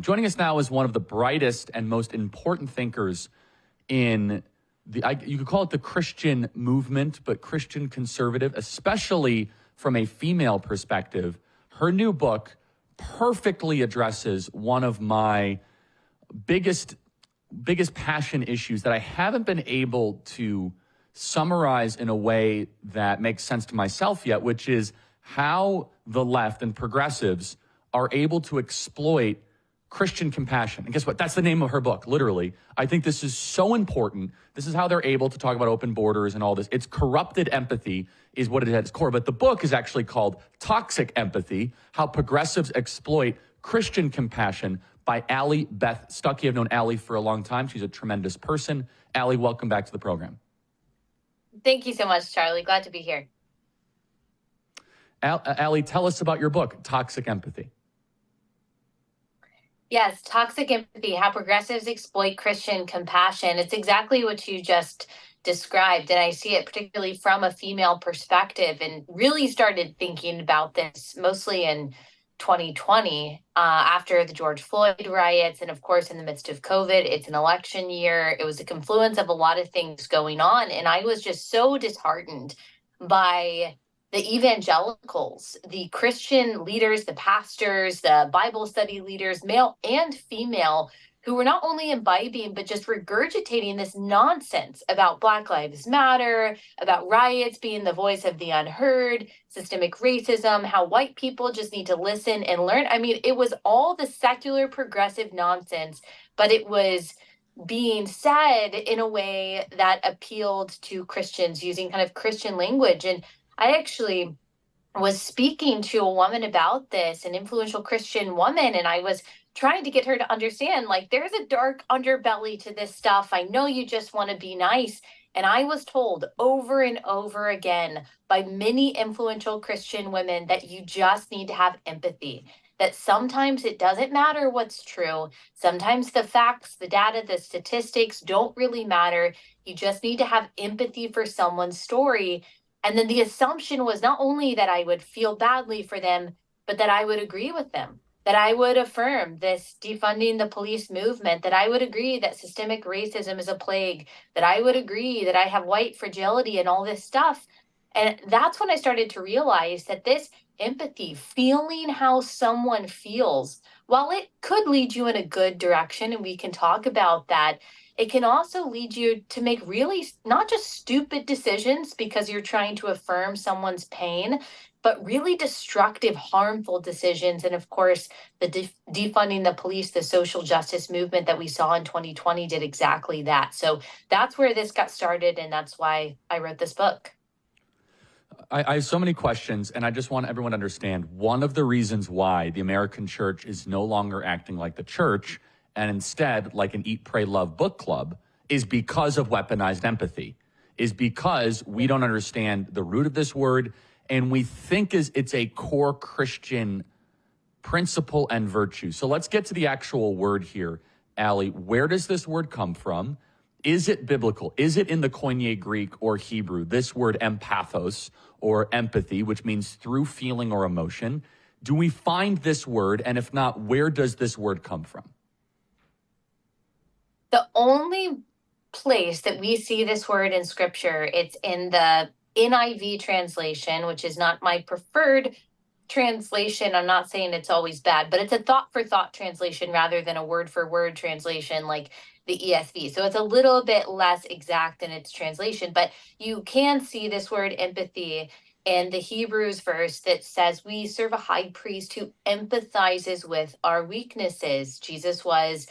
Joining us now is one of the brightest and most important thinkers in you could call it the Christian movement, but Christian conservative, especially from a female perspective. Her new book perfectly addresses one of my biggest passion issues that I haven't been able to summarize in a way that makes sense to myself yet, which is how the left and progressives are able to exploit Christian compassion. And guess what? That's the name of her book, literally. I think this is so important. This is how they're able to talk about open borders and all this. It's corrupted empathy is what it is at its core. But the book is actually called Toxic Empathy, How Progressives Exploit Christian Compassion by Allie Beth Stuckey. I've known Allie for a long time. She's a tremendous person. Allie, welcome back to the program. Thank you so much, Charlie. Glad to be here. Allie, tell us about your book, Toxic Empathy. Yes, Toxic Empathy, How Progressives Exploit Christian Compassion. It's exactly what you just described, and I see it particularly from a female perspective, and really started thinking about this mostly in 2020 after the George Floyd riots, and of course in the midst of COVID. It's an election year. It was a confluence of a lot of things going on, and I was just so disheartened by the evangelicals, the Christian leaders, the pastors, the Bible study leaders, male and female, who were not only imbibing, but just regurgitating this nonsense about Black Lives Matter, about riots being the voice of the unheard, systemic racism, how white people just need to listen and learn. I mean, it was all the secular progressive nonsense, but it was being said in a way that appealed to Christians using kind of Christian language. And I actually was speaking to a woman about this, an influential Christian woman, and I was trying to get her to understand, like, there's a dark underbelly to this stuff. I know you just want to be nice. And I was told over and over again by many influential Christian women that you just need to have empathy, that sometimes it doesn't matter what's true. Sometimes the facts, the data, the statistics don't really matter. You just need to have empathy for someone's story. And then the assumption was not only that I would feel badly for them, but that I would agree with them, that I would affirm this defunding the police movement, that I would agree that systemic racism is a plague, that I would agree that I have white fragility and all this stuff. And that's when I started to realize that this empathy, feeling how someone feels, while it could lead you in a good direction, and we can talk about that, it can also lead you to make really not just stupid decisions because you're trying to affirm someone's pain, but really destructive, harmful decisions. And of course, the defunding the police, the social justice movement that we saw in 2020 did exactly that. So that's where this got started, and that's why I wrote this book. I have so many questions, and I just want everyone to understand one of the reasons why the American church is no longer acting like the church and instead like an Eat, Pray, Love book club is because of weaponized empathy, is because we don't understand the root of this word, and we think it's a core Christian principle and virtue. So let's get to the actual word here. Allie, where does this word come from? Is it biblical? Is it in the Koine Greek or Hebrew, this word empathos or empathy, which means through feeling or emotion? Do we find this word? And if not, where does this word come from? The only place that we see this word in Scripture, it's in the NIV translation, which is not my preferred translation. I'm not saying it's always bad, but it's a thought for thought translation rather than a word for word translation like the ESV. So it's a little bit less exact in its translation, but you can see this word empathy in the Hebrews verse that says we serve a high priest who empathizes with our weaknesses. Jesus was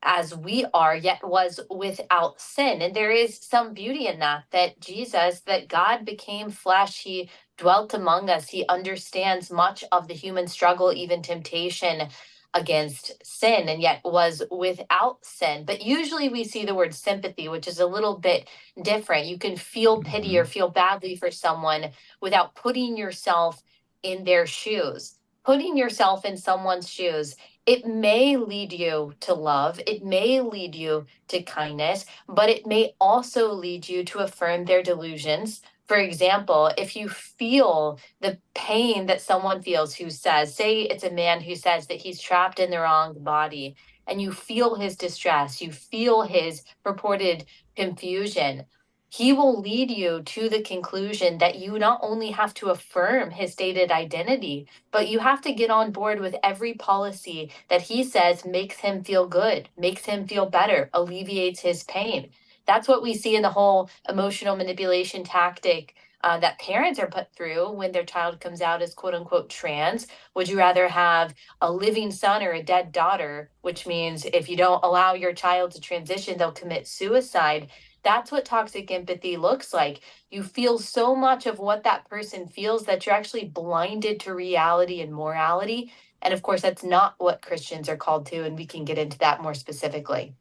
as we are, yet was without sin. And there is some beauty in that Jesus, that God became flesh, he dwelt among us, he understands much of the human struggle, even temptation against sin, and yet was without sin. But usually we see the word sympathy, which is a little bit different. You can feel pity or feel badly for someone without putting yourself in their shoes. Putting yourself in someone's shoes, it may lead you to love, it may lead you to kindness, but it may also lead you to affirm their delusions For example, if you feel the pain that someone feels who says, say it's a man who says that he's trapped in the wrong body, and you feel his distress, you feel his purported confusion, he will lead you to the conclusion that you not only have to affirm his stated identity, but you have to get on board with every policy that he says makes him feel good, makes him feel better, alleviates his pain. That's what we see in the whole emotional manipulation tactic that parents are put through when their child comes out as quote unquote trans. Would you rather have a living son or a dead daughter? Which means if you don't allow your child to transition, they'll commit suicide. That's what toxic empathy looks like. You feel so much of what that person feels that you're actually blinded to reality and morality. And of course, that's not what Christians are called to. And we can get into that more specifically.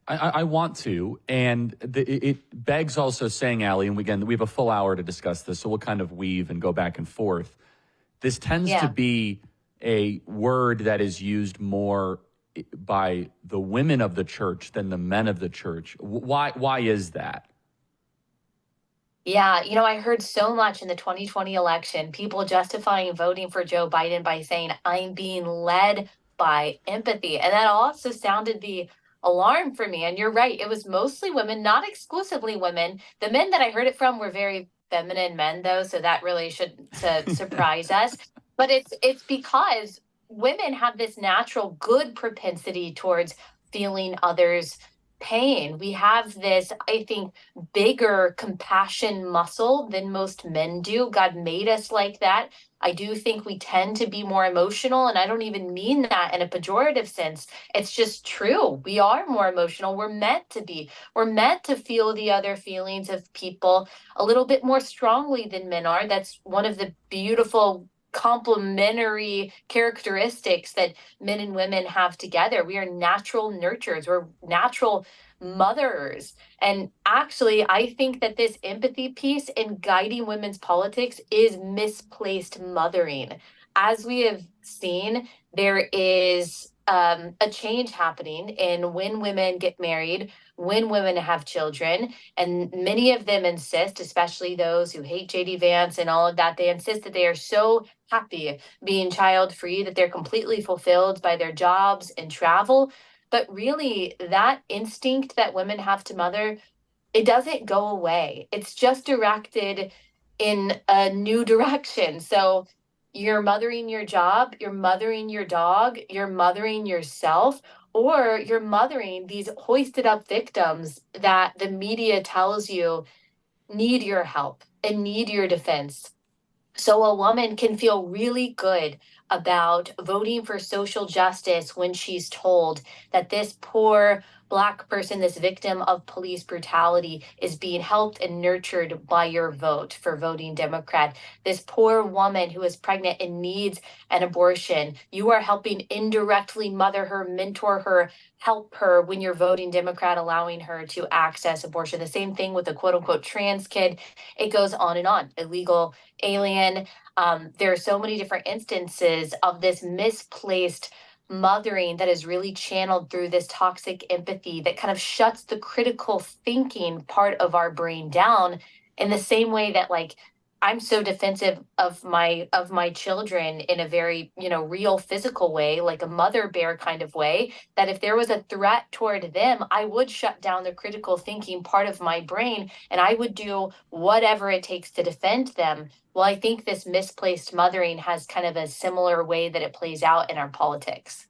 I want to, and it begs also saying, Allie, and again, we have a full hour to discuss this, so we'll kind of weave and go back and forth. This tends to be a word that is used more by the women of the church than the men of the church. Why is that? Yeah, I heard so much in the 2020 election, people justifying voting for Joe Biden by saying, I'm being led by empathy. And that also sounded the alarm for me. And you're right, it was mostly women, not exclusively women. The men that I heard it from were very feminine men, though, so that really shouldn't surprise us. But it's because women have this natural good propensity towards feeling others' pain. We have this, I think, bigger compassion muscle than most men do. God made us like that. I do think we tend to be more emotional, and I don't even mean that in a pejorative sense. It's just true. We are more emotional. We're meant to be. We're meant to feel the other feelings of people a little bit more strongly than men are. That's one of the beautiful complementary characteristics that men and women have together. We are natural nurturers. We're natural mothers. And actually, I think that this empathy piece in guiding women's politics is misplaced mothering. As we have seen, there is a change happening in when women get married, when women have children, and many of them insist, especially those who hate JD Vance and all of that, they insist that they are so happy being child free, that they're completely fulfilled by their jobs and travel. But really, that instinct that women have to mother, it doesn't go away. It's just directed in a new direction. So you're mothering your job, you're mothering your dog, you're mothering yourself, or you're mothering these hoisted up victims that the media tells you need your help and need your defense. So a woman can feel really good about voting for social justice when she's told that this poor Black person, this victim of police brutality, is being helped and nurtured by your vote for voting Democrat. This poor woman who is pregnant and needs an abortion, you are helping indirectly mother her, mentor her, help her when you're voting Democrat, allowing her to access abortion. The same thing with a quote unquote trans kid. It goes on and on. Illegal alien. There are so many different instances of this misplaced mothering that is really channeled through this toxic empathy that kind of shuts the critical thinking part of our brain down, in the same way that, like, I'm so defensive of my children in a very, real physical way, like a mother bear kind of way, that if there was a threat toward them, I would shut down the critical thinking part of my brain and I would do whatever it takes to defend them. Well, I think this misplaced mothering has kind of a similar way that it plays out in our politics.